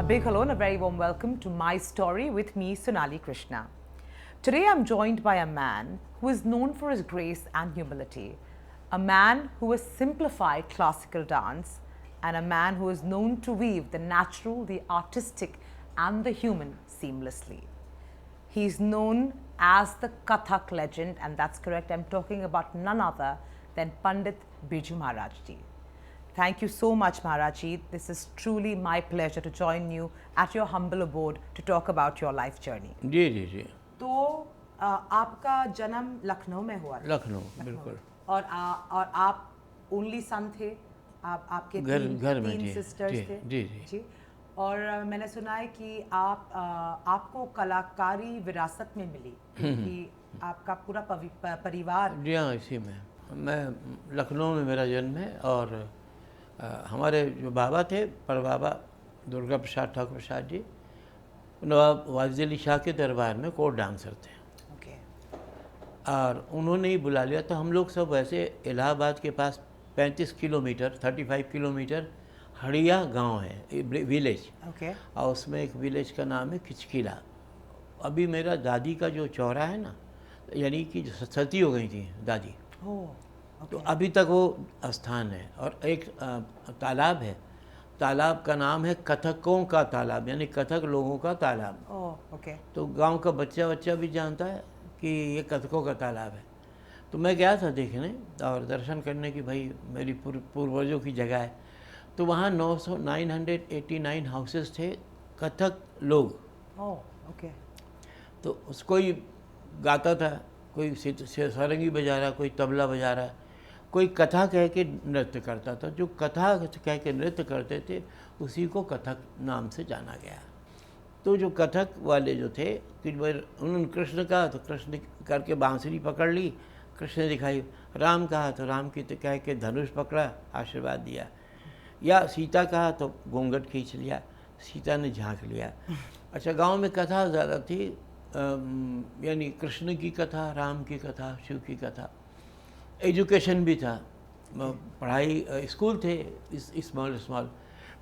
big hello and a very warm welcome to My Story with me, Sonali Krishna. Today I'm joined by a man who is known for his grace and humility, a man who has simplified classical dance, and a man who is known to weave the natural, the artistic, and the human seamlessly. He's known as the Kathak legend, and that's correct. I'm talking about none other than Pandit Birju Maharaj Ji. Thank you so much, Maharaj Ji. This is truly my pleasure to join you at your humble abode to talk about your life journey. जी जी जी तो आपका जन्म लखनऊ में हुआ था? लखनऊ बिल्कुल और आप ओनली सन थे? आपके घर में तीन जी, सिस्टर्स जी, थे? जी, जी। और मैंने सुना है कि आपको कलाकारी विरासत में मिली, कि आपका पूरा परिवार। जी हाँ, इसी में मैं लखनऊ में मेरा जन्म है और हमारे जो बाबा थे परबाबा दुर्गा प्रसाद ठाकुर प्रसाद जी नवाब वाजिद अली शाह के दरबार में कोर्ट डांसर थे। ओके। और उन्होंने ही बुला लिया। तो हम लोग सब वैसे इलाहाबाद के पास 35 किलोमीटर 35 किलोमीटर हड़िया गांव है, विलेज। ओके। और उसमें एक विलेज का नाम है किचकिला। अभी मेरा दादी का जो चौरा है ना, यानी कि सती हो गई थी दादी, तो अभी तक वो स्थान है। और एक तालाब है, तालाब का नाम है कथकों का तालाब, यानी कथक लोगों का तालाब। ओके। तो गांव का बच्चा भी जानता है कि ये कथकों का तालाब है। तो मैं गया था देखने और दर्शन करने की, भाई मेरी पूर्वजों की जगह है। तो वहाँ 989 हाउसेस थे कथक लोग। ओके। तो उसको ही गाता था, कोई सारंगी बजा रहा, कोई तबला बजा रहा, कोई कथा कह के नृत्य करता था। जो कथा कह के नृत्य करते थे उसी को कथक नाम से जाना गया। तो जो कथक वाले जो थे कि उन्होंने कृष्ण कहा तो कृष्ण करके बांसुरी पकड़ ली, कृष्ण ने दिखाई। राम कहा तो राम की तो कह के धनुष पकड़ा, आशीर्वाद दिया। या सीता कहा तो घूंघट खींच लिया, सीता ने झांक लिया। अच्छा, गांव में कथा ज़्यादा थी, यानी कृष्ण की कथा, राम की कथा, शिव की कथा। एजुकेशन भी था, पढ़ाई, स्कूल थे स्मॉल,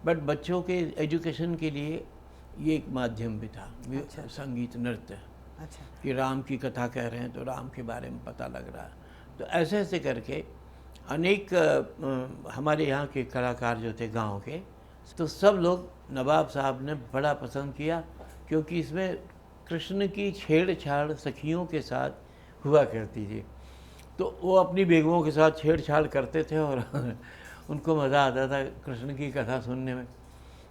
बट बच्चों के एजुकेशन के लिए ये एक माध्यम भी था। अच्छा। संगीत नृत्य। अच्छा। कि राम की कथा कह रहे हैं तो राम के बारे में पता लग रहा है। तो ऐसे ऐसे करके अनेक हमारे यहाँ के कलाकार जो थे गांव के, तो सब लोग नवाब साहब ने बड़ा पसंद किया, क्योंकि इसमें कृष्ण की छेड़छाड़ सखियों के साथ हुआ करती थी। तो वो अपनी बेगमों के साथ छेड़छाड़ करते थे और उनको मज़ा आता था कृष्ण की कथा सुनने में,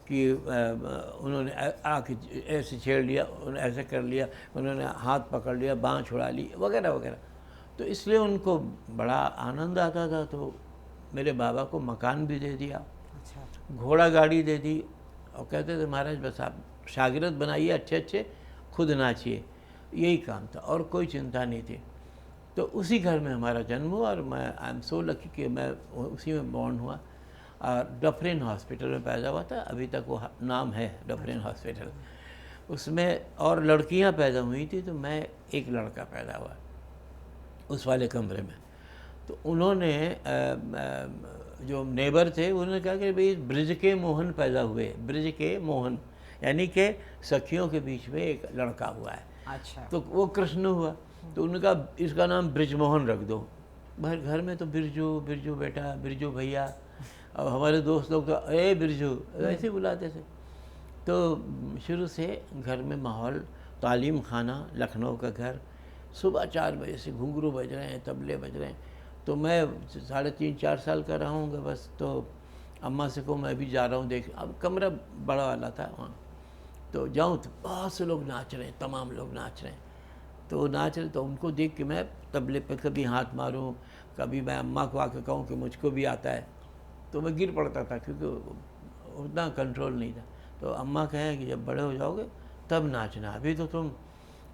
कि उन्होंने आके ऐसे छेड़ लिया, उन्होंने ऐसे कर लिया, उन्होंने हाथ पकड़ लिया, बाँह छुड़ा ली, वगैरह वगैरह। तो इसलिए उनको बड़ा आनंद आता था। तो मेरे बाबा को मकान भी दे दिया। अच्छा। घोड़ा गाड़ी दे दी और कहते थे महाराज बस आप शागिर्द बनाइए, अच्छे अच्छे, खुद नाचिए। यही काम था और कोई चिंता नहीं थी। तो उसी घर में हमारा जन्म हुआ और मैं आई एम सो लकी कि मैं उसी में बॉर्न हुआ। और डफरिन हॉस्पिटल में पैदा हुआ था, अभी तक वो नाम है डफरिन हॉस्पिटल। उसमें और लड़कियां पैदा हुई थी, तो मैं एक लड़का पैदा हुआ उस वाले कमरे में। तो उन्होंने जो नेबर थे उन्होंने कहा कि भाई ब्रिज के मोहन पैदा हुए, ब्रिज के मोहन यानी कि सखियों के बीच में एक लड़का हुआ है। अच्छा। तो वो कृष्ण हुआ। तो उन्होंने कहा इसका नाम ब्रिजमोहन रख दो। भाई घर में तो बिरजू बिरजू बेटा, बिरजू भैया, और हमारे दोस्त लोग तो ए बिरजू ऐसे बुलाते थे। तो शुरू से घर में माहौल, तालीम खाना, लखनऊ का घर, सुबह 4 बजे से घुंघरू बज रहे हैं, तबले बज रहे हैं। तो मैं 3.5-4 साल का रहूँगा बस। तो अम्मा से को मैं भी जा रहा हूँ देख। अब कमरा बड़ा वाला था वहाँ, तो जाऊँ तो बहुत से लोग नाच रहे हैं, तमाम लोग नाच रहे हैं। तो नाच रहे, तो उनको देख के मैं तबले पे कभी हाथ मारूं, कभी मैं अम्मा को आके कहूँ कि मुझको भी आता है, तो मैं गिर पड़ता था क्योंकि उतना कंट्रोल नहीं था। तो अम्मा कहें कि जब बड़े हो जाओगे तब नाचना, अभी तो तुम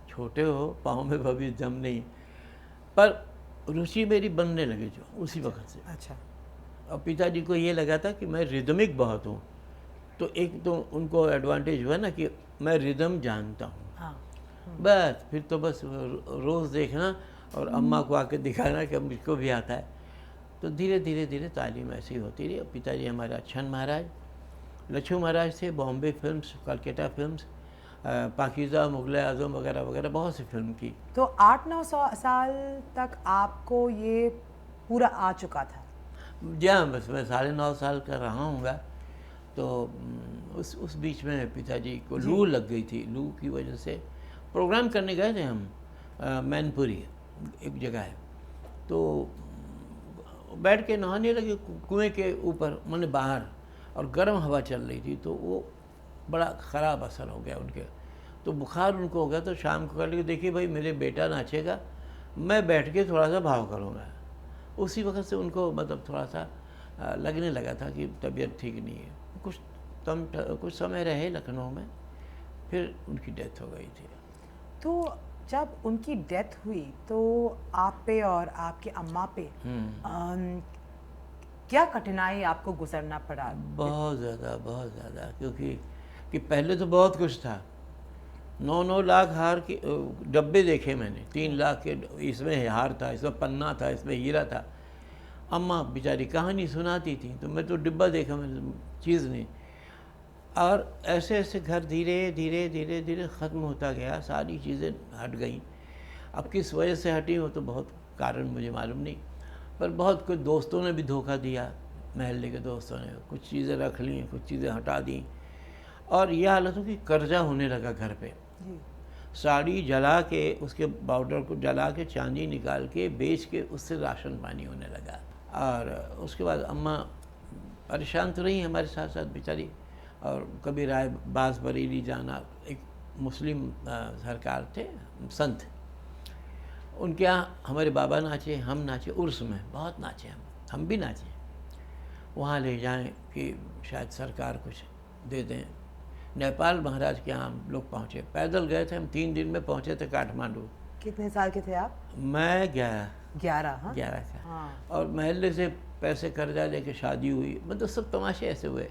छोटे हो, पाँव में अभी दम नहीं। पर रुचि मेरी बनने लगी जो उसी वक्त से। अच्छा। और पिताजी को ये लगा था कि मैं रिदमिक बहुत हूँ। तो एक तो उनको एडवांटेज हुआ ना कि मैं रिदम जानता हूँ। बस फिर तो बस रोज़ देखना और अम्मा को आके दिखाना कि मुझको भी आता है। तो धीरे धीरे धीरे तालीम ऐसी होती रही। पिताजी हमारे अच्छन महाराज लच्छू महाराज थे, बॉम्बे फिल्म्स, कलकत्ता फिल्म्स, पाकीज़ा, मुग़ल आज़म वगैरह वगैरह बहुत सी फिल्म की। तो 8-9 साल तक आपको ये पूरा आ चुका था? जी हाँ, बस मैं 9.5 साल का रहा हूँगा। तो उस बीच में पिताजी को लू लग गई थी। लू की वजह से प्रोग्राम करने गए थे हम, मैनपुरी एक जगह है, तो बैठ के नहाने लगे कुएं के ऊपर, मैंने बाहर, और गर्म हवा चल रही थी, तो वो बड़ा ख़राब असर हो गया उनके, तो बुखार उनको हो गया। तो शाम को कह लगे देखिए भाई मेरे बेटा नाचेगा, मैं बैठ के थोड़ा सा भाव करूँगा। उसी वक्त से उनको मतलब थोड़ा सा लगने लगा था कि तबीयत ठीक नहीं है। कुछ समय रहे लखनऊ में, फिर उनकी डेथ हो गई थी। तो जब उनकी डेथ हुई तो आप पे और आपके अम्मा पे क्या कठिनाई आपको गुजरना पड़ा? बहुत ज़्यादा, क्योंकि पहले तो बहुत कुछ था। 9-9 लाख हार के डब्बे देखे मैंने, 3 लाख के, इसमें हार था, इसमें पन्ना था, इसमें हीरा था। अम्मा बेचारी कहानी सुनाती थी, तो मैं तो डिब्बा देखा, मैं चीज़ नहीं। और ऐसे ऐसे घर धीरे धीरे ख़त्म होता गया, सारी चीज़ें हट गई। अब किस वजह से हटी हो तो बहुत कारण मुझे मालूम नहीं, पर बहुत कुछ दोस्तों ने भी धोखा दिया, महल्ले के दोस्तों ने कुछ चीज़ें रख ली, कुछ चीज़ें हटा दी, और यह हालत हो कि कर्जा होने लगा घर पे। साड़ी जला के, उसके पाउडर को जला के, चांदी निकाल के बेच के, उससे राशन पानी होने लगा। और उसके बाद अम्मा परेशान तो रही हमारे साथ साथ बेचारी, और कभी राय बास बरेली जाना। एक मुस्लिम सरकार थे, संत, उनके यहाँ हमारे बाबा नाचे, हम नाचे, उर्स में बहुत नाचे, हम भी नाचे। वहाँ ले जाएं कि शायद सरकार कुछ दे दें। नेपाल महाराज के यहाँ हम लोग पहुँचे, पैदल गए थे हम, 3 दिन में पहुँचे थे काठमांडू। कितने साल के थे आप? मैं 11 का। हाँ। और महल्ले से पैसे कर्जा लेके शादी हुई, मतलब सब तमाशे ऐसे हुए।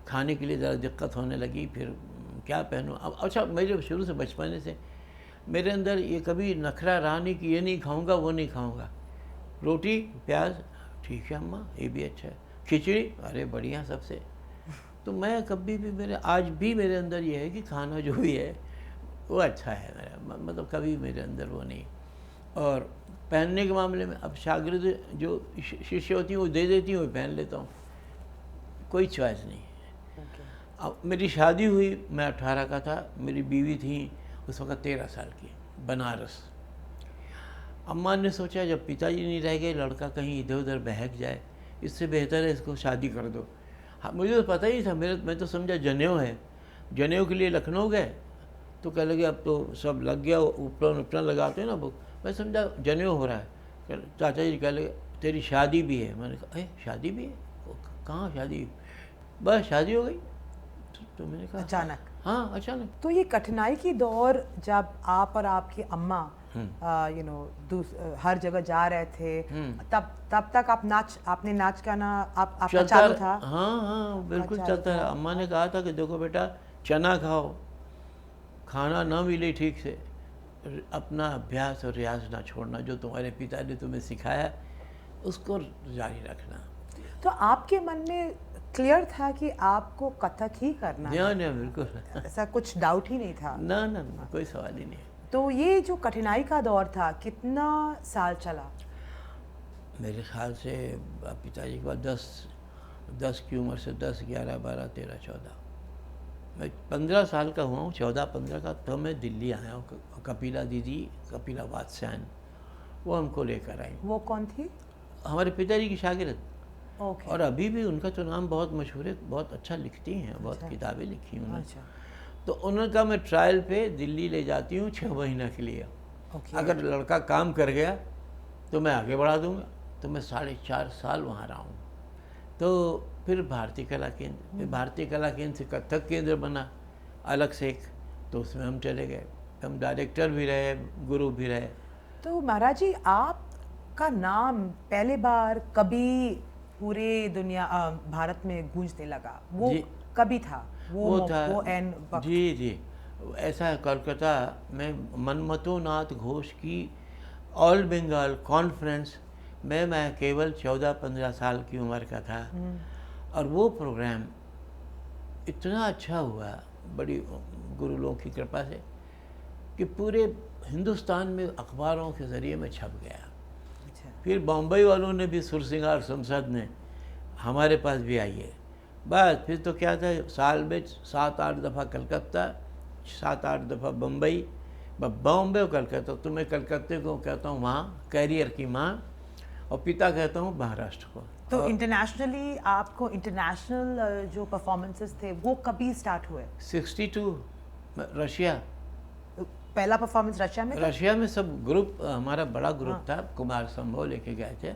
खाने के लिए ज़रा दिक्कत होने लगी, फिर क्या पहनूं। अब अच्छा, मेरे शुरू से बचपने से मेरे अंदर ये कभी नखरा रहा नहीं कि ये नहीं खाऊंगा वो नहीं खाऊंगा। रोटी प्याज ठीक है अम्मा, ये भी अच्छा है, खिचड़ी अरे बढ़िया सबसे। तो मैं कभी भी आज भी मेरे अंदर ये है कि खाना जो भी है वो अच्छा है मेरा, मतलब कभी मेरे अंदर वो नहीं। और पहनने के मामले में अब शागिर्द जो शिष्य होती हैं वो दे देती हूँ, पहन लेता हूँ, कोई चॉइस नहीं है। अब मेरी शादी हुई, मैं 18 का था, मेरी बीवी थी उस वक्त 13 साल की, बनारस। अम्मा ने सोचा जब पिताजी नहीं रह गए, लड़का कहीं इधर उधर बहक जाए, इससे बेहतर है इसको शादी कर दो। हाँ, मुझे तो पता ही था, मैं तो समझा जनेऊ है। जनेऊ के लिए लखनऊ गए तो कह लगे अब तो सब लग गया, उपटन लगाते हैं ना बुक, मैं समझा जनेऊ हो रहा है। चाचा जी कह लगे तेरी शादी भी है। मैंने कहा शादी भी है? कहाँ शादी? बस शादी हो गई। तो मैंने कहा अचानक? हाँ अचानक। तो ये कठिनाई की दौर जब आप और आपकी अम्मा हर जगह जा रहे थे, तब तक आपने नाच गाना आपका चालू था? हाँ बिल्कुल चलता रहा। अम्मा ने कहा था कि देखो बेटा, चना खाओ, खाना ना मिले ठीक से, अपना अभ्यास और रियाज ना छोड़ना, जो तुम्हारे पिता ने तुम्हें सिखाया उसको जारी रखना। तो आपके मन में क्लियर था कि आपको कथक ही करना है? नहीं बिल्कुल, ऐसा कुछ डाउट ही नहीं था? ना कोई सवाल ही नहीं। तो ये जो कठिनाई का दौर था कितना साल चला? मेरे ख्याल से पिताजी के बाद 10 की उम्र से 10, 11, 12, 13, 14, मैं 15 साल का हुआ हूँ, 14-15 का, तो मैं दिल्ली आया हूँ। कपिला दीदी, कपिला वात्स्यायन, वो हमको लेकर आई। वो कौन थी? हमारे पिताजी की शागिर्द। ओके। और अभी भी उनका तो नाम बहुत मशहूर है, बहुत अच्छा लिखती हैं, बहुत किताबें लिखी हैं उन्होंने। तो उनका मैं ट्रायल पे दिल्ली ले जाती हूँ 6 महीना के लिए। अगर लड़का काम कर गया तो मैं आगे बढ़ा दूँगा। तो मैं 4.5 साल वहाँ रहा हूँ। तो फिर भारतीय कला केंद्र, फिर भारतीय कला केंद्र से कथक केंद्र बना अलग से एक, तो उसमें हम चले गए। हम डायरेक्टर भी रहे, गुरु भी रहे। तो महाराज जी, आपका नाम पहले बार कभी पूरे दुनिया भारत में गूंजने लगा, वो कभी था? वो था जी, ऐसा है, कोलकाता में मनमथो नाथ घोष की ऑल बंगाल कॉन्फ्रेंस में मैं केवल 14-15 साल की उम्र का था। और वो प्रोग्राम इतना अच्छा हुआ बड़ी गुरु लोगों की कृपा से कि पूरे हिंदुस्तान में अखबारों के ज़रिए में छप गया। अच्छा। फिर बम्बई वालों ने भी सुरसिंगार संसद ने हमारे पास भी आई है। बस फिर तो क्या था, साल में 7-8 दफ़ा कलकत्ता, 7-8 दफ़ा बम्बई, बॉम्बे और कलकत्ता। तो मैं कलकत्ते को कहता हूँ माँ, कैरियर की माँ, और पिता कहता हूँ महाराष्ट्र को। तो इंटरनेशनली आपको इंटरनेशनल जो परफॉर्मेंसेस थे वो कभी स्टार्ट हुए? 62 रशिया। पहला परफॉर्मेंस रशिया में था? रशिया में सब ग्रुप, हमारा बड़ा ग्रुप था, कुमार संभव लेके गए थे।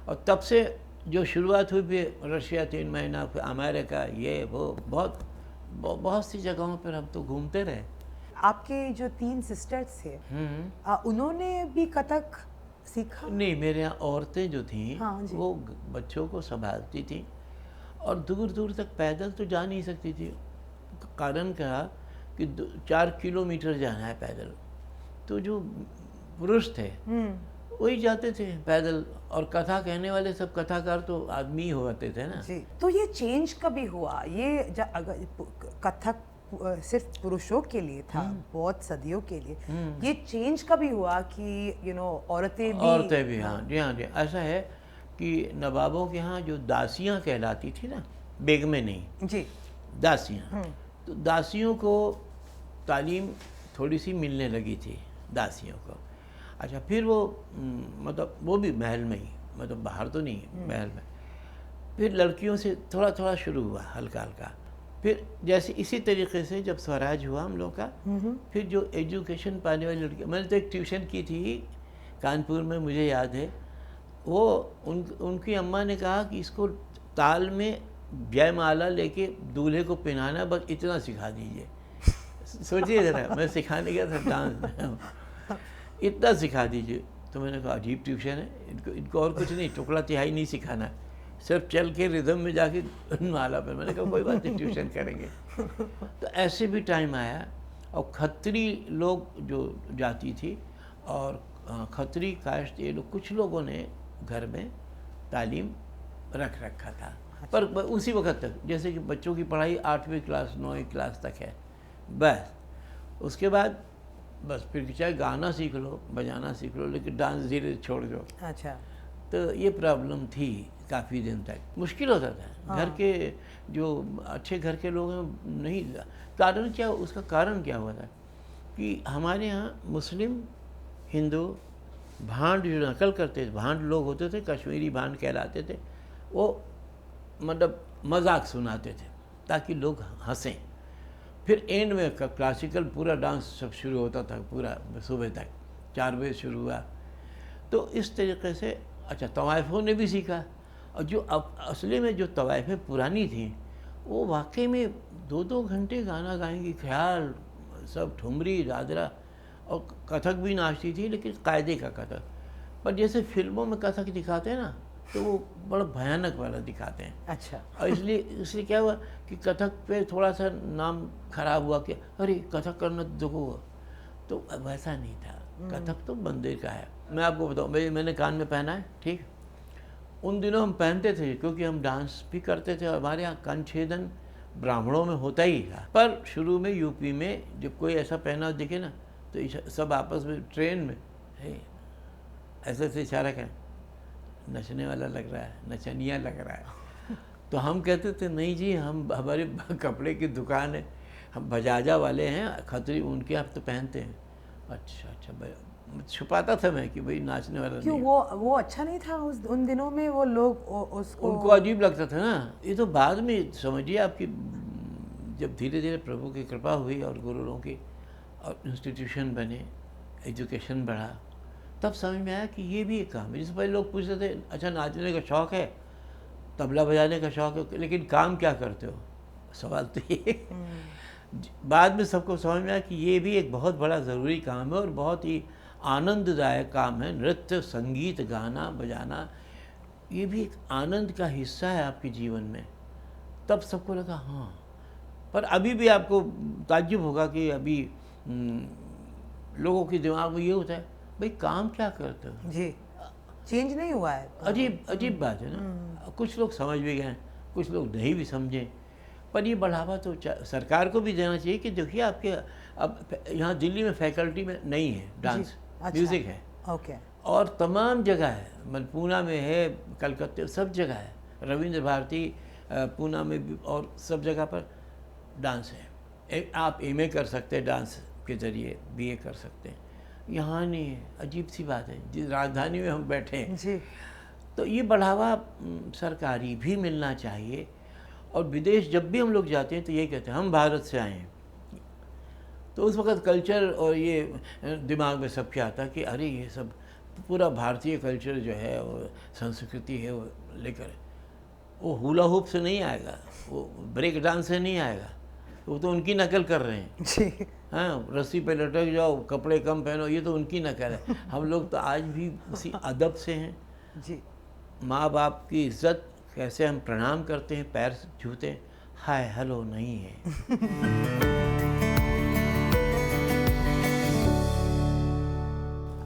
और तब से जो शुरुआत हुई भी रशिया 3 महीना, फिर अमेरिका, ये वो बहुत सी जगहों पर हम तो घूमते रहे। आपके जो 3 सिस्टर्स थे उन्होंने भी कथक सीखा? नहीं, मेरे यहाँ औरतें जो थीं हाँ जी। वो बच्चों को संभालती थीं और दूर दूर तक पैदल तो जा नहीं सकती थी। कारण क्या कि 4 किलोमीटर जाना है पैदल, तो जो पुरुष थे वही जाते थे पैदल, और कथा कहने वाले सब कथाकार तो आदमी ही होते थे ना। जी। तो ये चेंज कभी हुआ? ये अगर कथक सिर्फ पुरुषों के लिए था बहुत सदियों के लिए, ये चेंज कभी हुआ कि औरतें भी? हाँ जी, हाँ जी। ऐसा है कि नवाबों के यहाँ जो दासियाँ कहलाती थी ना, बेगमें नहीं जी, दासियाँ, तो दासियों को तालीम थोड़ी सी मिलने लगी थी दासियों को। अच्छा, फिर वो मतलब वो भी महल में ही, मतलब बाहर तो नहीं, महल में। फिर लड़कियों से थोड़ा थोड़ा शुरू हुआ, हल्का हल्का। फिर जैसे इसी तरीके से जब स्वराज हुआ हम लोग का, फिर जो एजुकेशन पाने वाली लड़की, मैंने तो एक ट्यूशन की थी कानपुर में, मुझे याद है। वो उनकी अम्मा ने कहा कि इसको ताल में जयमाला लेके दूल्हे को पहनाना, बस इतना सिखा दीजिए। सोचिए ज़रा, मैं सिखाने गया था डांस, इतना सिखा दीजिए। तो मैंने कहा अजीब ट्यूशन है, इनको और कुछ नहीं, टुकड़ा तिहाई नहीं सिखाना है, सिर्फ चल के रिदम में जाके माला पर। मैंने कहा कोई बात नहीं, ट्यूशन करेंगे। तो ऐसे भी टाइम आया, और खत्री लोग जो जाती थी, और खत्री कास्ट, ये लोग, कुछ लोगों ने घर में तालीम रख रखा था। पर उसी वक्त तक, जैसे कि बच्चों की पढ़ाई 8वीं क्लास 9वीं क्लास तक है, बस उसके बाद बस फिर चाहे गाना सीख लो, बजाना सीख लो, लेकिन डांस धीरे छोड़ दो। अच्छा। तो ये प्रॉब्लम थी काफ़ी दिन तक, मुश्किल होता था। घर के जो अच्छे घर के लोग हैं नहीं, कारण क्या, उसका कारण क्या हुआ था कि हमारे यहाँ मुस्लिम हिंदू भांड जो नकल करते थे, भांड लोग होते थे, कश्मीरी भांड कहलाते थे, वो मतलब मजाक सुनाते थे ताकि लोग हंसें। फिर एंड में क्लासिकल पूरा डांस सब शुरू होता था, पूरा सुबह तक 4 बजे शुरू हुआ। तो इस तरीके से अच्छा, तवाइफों ने भी सीखा। और जो अब असली में जो तवाइफें पुरानी थी, वो वाकई में 2-2 घंटे गाना गाएंगी, ख्याल, सब ठुमरी, दादरा, और कथक भी नाचती थी, लेकिन कायदे का कथक। पर जैसे फिल्मों में कथक दिखाते हैं ना, तो वो बड़ा भयानक वाला दिखाते हैं। अच्छा। और इसलिए क्या हुआ कि कथक पे थोड़ा सा नाम खराब हुआ कि अरे कथक करना देखो, तो वैसा नहीं था। कथक तो मंदिर का है। मैं आपको बताऊँ, मैंने कान में पहना है, ठीक, उन दिनों हम पहनते थे क्योंकि हम डांस भी करते थे, और हमारे यहाँ कंछेदन ब्राह्मणों में होता ही था। पर शुरू में यूपी में जब कोई ऐसा पहना दिखे ना, तो सब आपस में ट्रेन में ऐसे ऐसे इशारा करें, नचने वाला लग रहा है, नचनिया लग रहा है। तो हम कहते थे नहीं जी, हम हमारे कपड़े की दुकान है, हम बजाजा वाले हैं, खतरी, उनके आप तो पहनते हैं। अच्छा छुपाता था मैं कि भाई नाचने वाला क्यों? नहीं। वो अच्छा नहीं था उन दिनों में? वो लोग उसको, उनको अजीब लगता था ना। ये तो बाद में समझिए आपकी, जब धीरे धीरे प्रभु की कृपा हुई और गुरुओं की, और इंस्टीट्यूशन बने, एजुकेशन बढ़ा, तब समझ में आया कि ये भी एक काम है। जिससे पहले लोग पूछते थे अच्छा नाचने का शौक़ है, तबला बजाने का शौक़ है, लेकिन काम क्या करते हो, सवाल तो ये। बाद में सबको समझ में आया कि ये भी एक बहुत बड़ा ज़रूरी काम है और बहुत ही आनंददायक काम है। नृत्य, संगीत, गाना बजाना, ये भी एक आनंद का हिस्सा है आपके जीवन में। तब सबको लगा हाँ। पर अभी भी आपको ताज्जुब होगा कि अभी लोगों के दिमाग में ये होता है भाई काम क्या करते हो जी, चेंज नहीं हुआ है। अजीब बात है ना। कुछ लोग समझ भी गए, कुछ लोग नहीं भी समझे, पर ये बढ़ावा तो सरकार को भी देना चाहिए कि देखिए आपके अब यहाँ दिल्ली में फैकल्टी में नहीं है डांस, अच्छा। म्यूज़िक है ओके। और तमाम जगह है, मतलब पूना में है, कलकत्ते, सब जगह है, रविंद्र भारती पूना में भी, और सब जगह पर डांस है। आप एमए कर सकते हैं डांस के ज़रिए, बीए कर सकते हैं, यहाँ नहीं है। अजीब सी बात है, जिस राजधानी में हम बैठे हैं जी। तो ये बढ़ावा सरकारी भी मिलना चाहिए। और विदेश जब भी हम लोग जाते हैं तो यही कहते हैं हम भारत से आए हैं, तो उस वक़्त कल्चर और ये दिमाग में सब क्या आता है कि अरे ये सब पूरा भारतीय कल्चर जो है वो संस्कृति है वो लेकर, वो हुला हुप से नहीं आएगा, वो ब्रेक डांस से नहीं आएगा, वो तो उनकी नकल कर रहे हैं। जी। हाँ, रस्सी पे लटक जाओ, कपड़े कम पहनो, ये तो उनकी नकल है। हम लोग तो आज भी उसी अदब से हैं। जी। माँ बाप की इज्जत कैसे हम प्रणाम करते हैं, पैर छूते हैं, हाय हेलो नहीं है।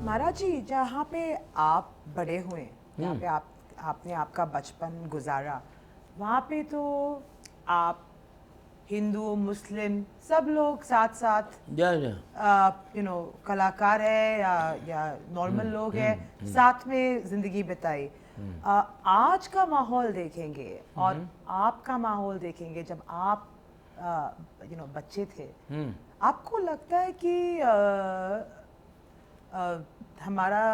महाराज जी, जहाँ पे आप बड़े हुए, जहाँ पे आपने आपका बचपन गुजारा, वहाँ पे तो आप हिंदू मुस्लिम सब लोग साथ साथ जा कलाकार है या नॉर्मल लोग हैं, साथ में जिंदगी बिताई। आज का माहौल देखेंगे और आपका माहौल देखेंगे जब आप बच्चे थे, आपको लगता है कि हमारा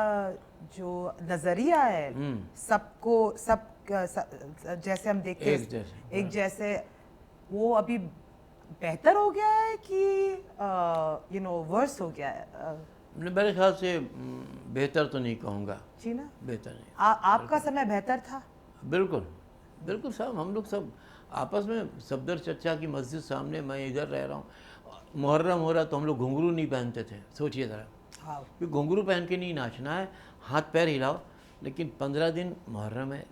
जो नजरिया है सबको सब जैसे हम देखते हैं एक जैसे, वो अभी बेहतर हो गया है कि वर्स हो गया है? मेरे ख्याल से बेहतर तो नहीं कहूँगा जी ना, बेहतर नहीं। आपका समय बेहतर था? बिल्कुल बिल्कुल साहब, हम लोग सब आपस में सफदर चचा की मस्जिद सामने, मैं इधर रह रहा हूँ, मुहर्रम हो रहा तो हम लोग घुंघरू नहीं पहनते थे, सोचिए ज़रा। हाँ। कि घुंघरू पहन के नहीं नाचना है, हाथ पैर हिलाओ, लेकिन 15 दिन मुहर्रम में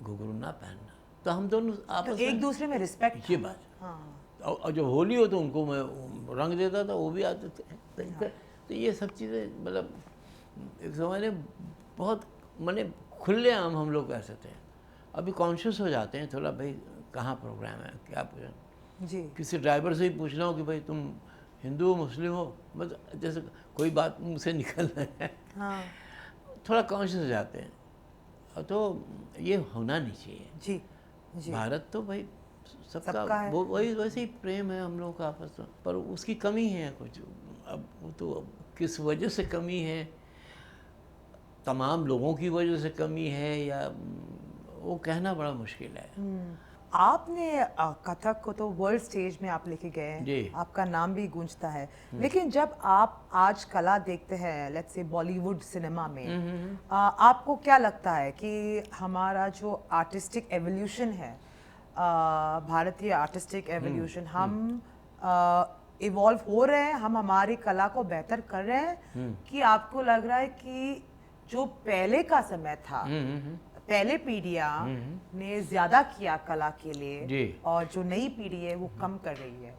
घुंघरू ना पहनना। तो हम दोनों आपस तो एक दूसरे में रिस्पेक्ट, ये बात। हाँ। और जब होली हो तो उनको मैं रंग देता था, वो भी आते थे। तो ये सब चीज़ें मतलब एक समय में बहुत माने खुले आम हम लोग ऐसे थे। अभी कॉन्शियस हो जाते हैं थोड़ा, भाई कहाँ प्रोग्राम है, क्या प्रोग्राम। जी। किसी ड्राइवर से ही पूछना हो कि भाई तुम हिंदू हो मुस्लिम हो, मतलब जैसे कोई बात मुझसे निकल रहा है, हाँ। थोड़ा कॉन्शियस हो जाते हैं। तो ये होना नहीं चाहिए। जी। जी। भारत तो भाई सबका है। वो वही वैसे ही प्रेम है हम लोगों का आपस में, पर उसकी कमी है कुछ। अब वो तो किस वजह से कमी है, तमाम लोगों की वजह से कमी है, या वो कहना बड़ा मुश्किल है। आपने कथक को तो वर्ल्ड स्टेज में आप लेके गए हैं, आपका नाम भी गूंजता है, लेकिन जब आप आज कला देखते हैं, लेट्स से बॉलीवुड सिनेमा में, आपको क्या लगता है कि हमारा जो आर्टिस्टिक एवोल्यूशन है, भारतीय आर्टिस्टिक एवोल्यूशन, हम इवॉल्व हो रहे हैं, हम हमारी कला को बेहतर कर रहे हैं, कि आपको लग रहा है कि जो पहले का समय था, पहले पीढ़ियाँ ने ज्यादा किया कला के लिए और जो नई पीढ़ी है वो कम कर रही है?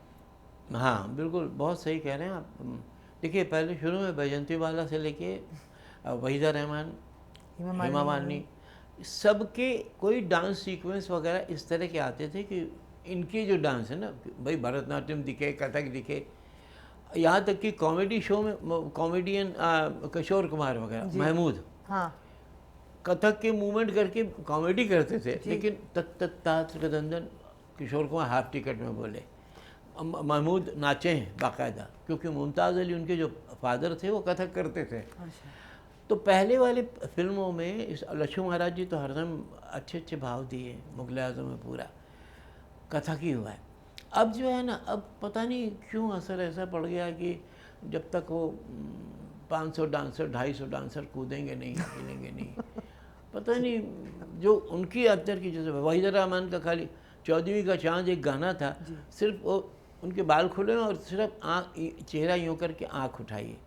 हाँ बिल्कुल, बहुत सही कह रहे हैं आप। देखिए पहले शुरू में बैजंती वाला से लेके वहीदा रहमान, हेमा मालिनी, सबके कोई डांस सीक्वेंस वगैरह इस तरह के आते थे कि इनके जो डांस है ना, भाई भरतनाट्यम दिखे, कथक दिखे, यहाँ तक कि कॉमेडी शो में कॉमेडियन किशोर कुमार वगैरह, महमूद, हाँ, कथक के मूवमेंट करके कॉमेडी करते थे, लेकिन तत्तदंदन किशोर कुमार हाफ टिकट में बोले, महमूद नाचे हैं बाकायदा, क्योंकि मुमताज़ अली उनके जो फादर थे वो कथक करते थे। तो पहले वाले फिल्मों में लक्ष्मी महाराज जी तो हरदम अच्छे अच्छे भाव दिए, मुग़ल आज़म में पूरा कथक ही हुआ है। अब जो है ना, अब पता नहीं क्यों असर ऐसा पड़ गया कि जब तक वो 500 डांसर 250 डांसर कूदेंगे नहीं, हिलेंगे नहीं, पता नहीं जो उनकी अंदर की, जैसे वहीदा रहमान का खाली 14वीं का चांद एक गाना था, सिर्फ वो उनके बाल खुले और सिर्फ आँख, चेहरा यूँ करके आँख उठाइए,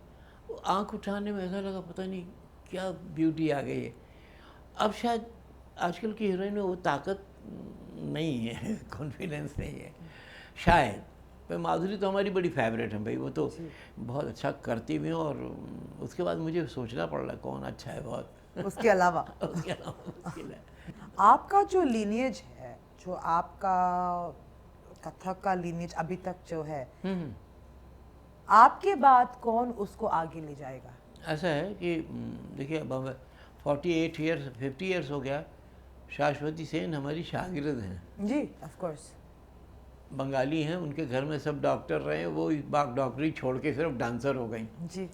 वो आँख उठाने में ऐसा लगा पता नहीं क्या ब्यूटी आ गई है। अब शायद आजकल की हीरोइन में वो ताकत नहीं है, कॉन्फिडेंस नहीं है शायद। पर माधुरी तो हमारी बड़ी फेवरेट है भाई, वो तो बहुत अच्छा करती भी हूँ, और उसके बाद मुझे सोचना पड़ रहा है कौन अच्छा है बहुत उसके अलावा। उसके अलावा मुश्किल है। आपका जो लीनिएज है, जो आपका कथक का लीनेज अभी तक जो है, हम्म। आपके बाद कौन उसको आगे ले जाएगा? ऐसा है कि देखिए अब हमें 48 ईयर्स 50 ईयर्स हो गया। शाश्वती सेन हमारी शागिर्द हैं, जी, ऑफ कोर्स। बंगाली हैं, उनके घर में सब डॉक्टर रहे हैं, वो बाग डॉक्टरी छोड़ के सिर्फ डांसर हो गई। जी।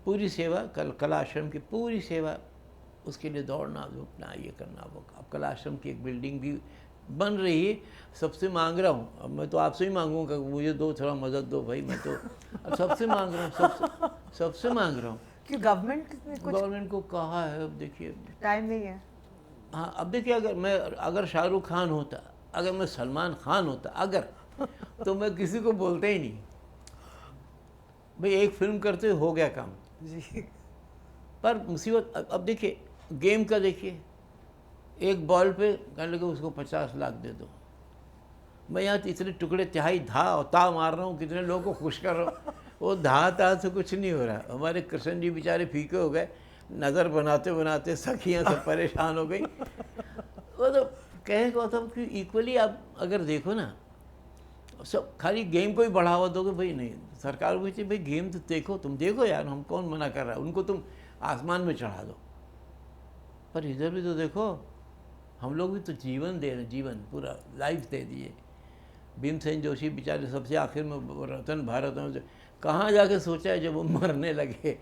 पूरी सेवा कला आश्रम की पूरी सेवा, उसके लिए दौड़ना झूठना ये करना वो। अब कला आश्रम की एक बिल्डिंग भी बन रही है, सबसे मांग रहा हूँ। अब मैं तो आपसे ही मांगूंगा, मुझे दो थोड़ा मदद दो भाई, मैं तो अब सबसे मांग रहा हूँ, सबसे मांग रहा हूँ। क्यों, गवर्नमेंट ने कुछ गवर्नमेंट को कहा है, अब देखिए टाइम नहीं है? हाँ, अब देखिए अगर शाहरुख खान होता, अगर मैं सलमान खान होता, अगर तो मैं किसी को बोलता ही नहीं भाई, एक फिल्म करते हो गया काम। जी। पर मुसीबत अब देखिए गेम का, देखिए एक बॉल पे कहने लगे उसको 50 लाख दे दो। मैं यहाँ इतने टुकड़े तिहाई धा और ता मार रहा हूँ, कितने लोगों को खुश कर रहा हूँ, वो धा ता से कुछ नहीं हो रहा। हमारे कृष्ण जी बेचारे फीके हो गए, नज़र बनाते बनाते सखियाँ सब परेशान हो गई। वो तो कहने को था कि इक्वली आप अगर देखो ना, सब खाली गेम को ही बढ़ावा दोगे भाई, नहीं। सरकार को चाहिए भाई गेम तो देखो, तुम देखो यार, हम कौन मना कर रहा है, उनको तुम आसमान में चढ़ा दो, पर इधर भी तो देखो, हम लोग भी तो जीवन दे रहे, जीवन पूरा लाइफ दे दिए। भीमसेन जोशी बेचारे सबसे आखिर में रतन भारत में कहाँ जाके सोचा है जब वो मरने लगे,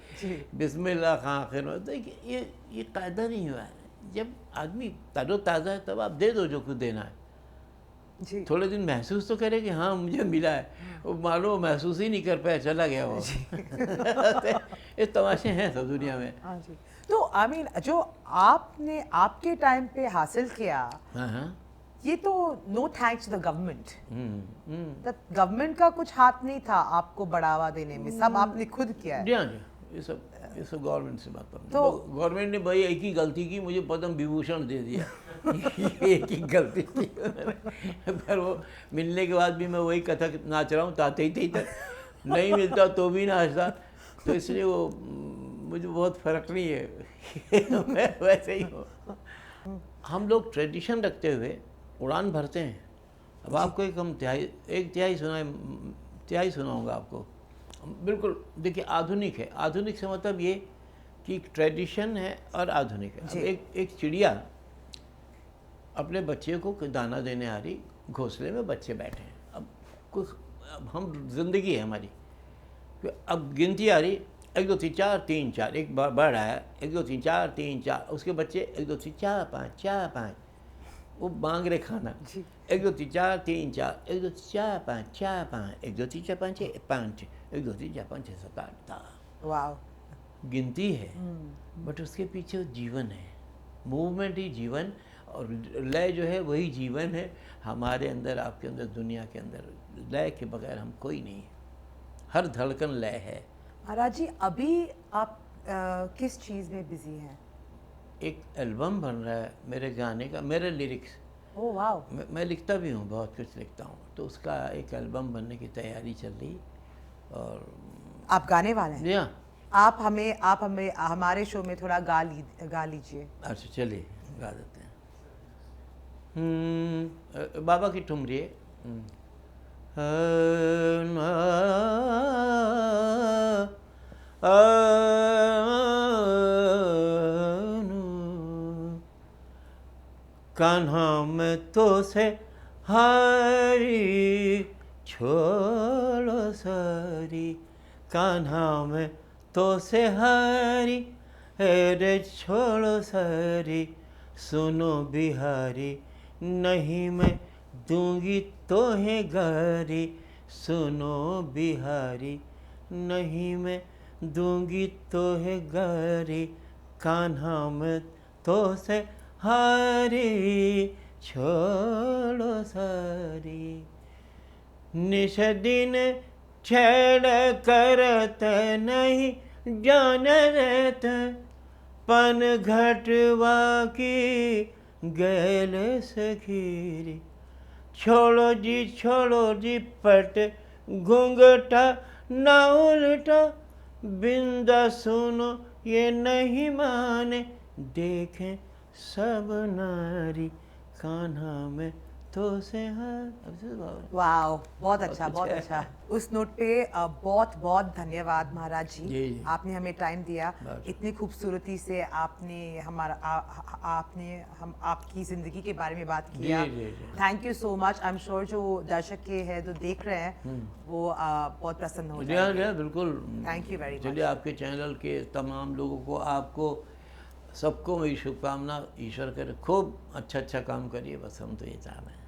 बिस्मिल्लाह खां आखिर में। देखिए ये कायदा नहीं हुआ है। जब आदमी तरोताज़ा है तब आप दे दो जो कुछ देना है। जी। थोड़े दिन महसूस तो करे कि हाँ मुझे मिला है, वो मानो महसूस ही नहीं कर पाया, चला गया वो। ये तमाशे हैं सब दुनिया में। हाँ जी। तो आई मीन जो आपने आपके टाइम पे हासिल किया, हाँ हाँ। ये तो no thanks to the government. Government का कुछ हाथ नहीं था आपको बढ़ावा देने में, सब आपने खुद किया है। जी हाँ जी, ये सब गवर्नमेंट से मतलब नहीं। तो गवर्नमेंट ने भाई एक ही गलती की, मुझे पद्म विभूषण दे दिया। एक ही गलती की उन्होंने। पर वो मिलने के बाद भी मैं वही कथक नाच रहा हूँ, ताते ही तक नहीं मिलता तो भी नाचता, तो इसलिए वो मुझे बहुत फर्क नहीं है। मैं वैसे ही हूँ। हम लोग ट्रेडिशन रखते हुए उड़ान भरते हैं। अब आपको एक तिहाई सुनाऊंगा आपको। बिल्कुल देखिए, आधुनिक है। आधुनिक से मतलब ये कि ट्रेडिशन है और आधुनिक है। अब एक चिड़िया अपने बच्चे को दाना देने आ रही, घोंसले में बच्चे बैठे हैं। अब हम जिंदगी है हमारी, अब गिनती आ रही, 1 2 3 4 3 4, एक बर्ड आया, 1 2 3 4 3 4, उसके बच्चे 1 2 3 4 5 4 5, वो मांग रहे खाना। 1 2 3 4 3 4, 1 2 3 4 5 4 5, 1 2 3 4 5 6 5, 1 2 3 4 5 6 7 8 10। वाह, गिनती है, बट उसके पीछे जीवन है। मूवमेंट ही जीवन, और लय जो है वही जीवन है। हमारे अंदर, आपके अंदर, दुनिया के अंदर लय के बगैर हम कोई नहीं है। हर धड़कन लय है। महाराज जी, अभी आप किस चीज़ में बिजी हैं? एक एल्बम बन रहा है मेरे गाने का, मेरे लिरिक्स। ओह वाह। मैं लिखता भी हूँ, बहुत कुछ लिखता हूँ, तो उसका एक एल्बम बनने की तैयारी चल रही। और आप गाने वाले हैं? जी हाँ। आप हमें हमारे शो में थोड़ा गा लीजिए। अच्छा चलिए गा देते हैं। बाबा की ठुमरी है। कान्हा मैं तो से हारी छोड़ो सारी, कान्हा मैं तो से हारी रे छोड़ो सारी, सुनो बिहारी नहीं मैं दूंगी तोहे गारी, सुनो बिहारी नहीं मैं दूंगी तोहे गारी, कान्हा मैं तो से हारी छोड़ो सारी। निश दिन छेड़ करत नहीं जानत, पन घटवा की गैल सखीरी, छोड़ो जी पट घूंघटा ना उल्टा, बिंदा सुनो ये नहीं माने, देखें सब नारी, कान्हा में हाथों से हाथ, अब से वाओ, बहुत अच्छा, बहुत अच्छा। उस नोट पे बहुत बहुत धन्यवाद महाराज जी, जी। आपने हमें टाइम दिया, बस। इतनी खूबसूरती से आपने हम आपकी ज़िंदगी के बारे में बात किया। जी, जी, जी। Thank you so much. I am sure जो दर्शक के हैं जो देख रहे हैं वो बहुत प्रसन्न हो जाएंगे। बिल्कुल। Thank you very much. चलिए, आपके चैनल के तमाम लोगों को, आपको सबको मेरी शुभकामना, ईश्वर करे खूब अच्छा अच्छा काम करिए, बस हम तो ये चाह रहे हैं।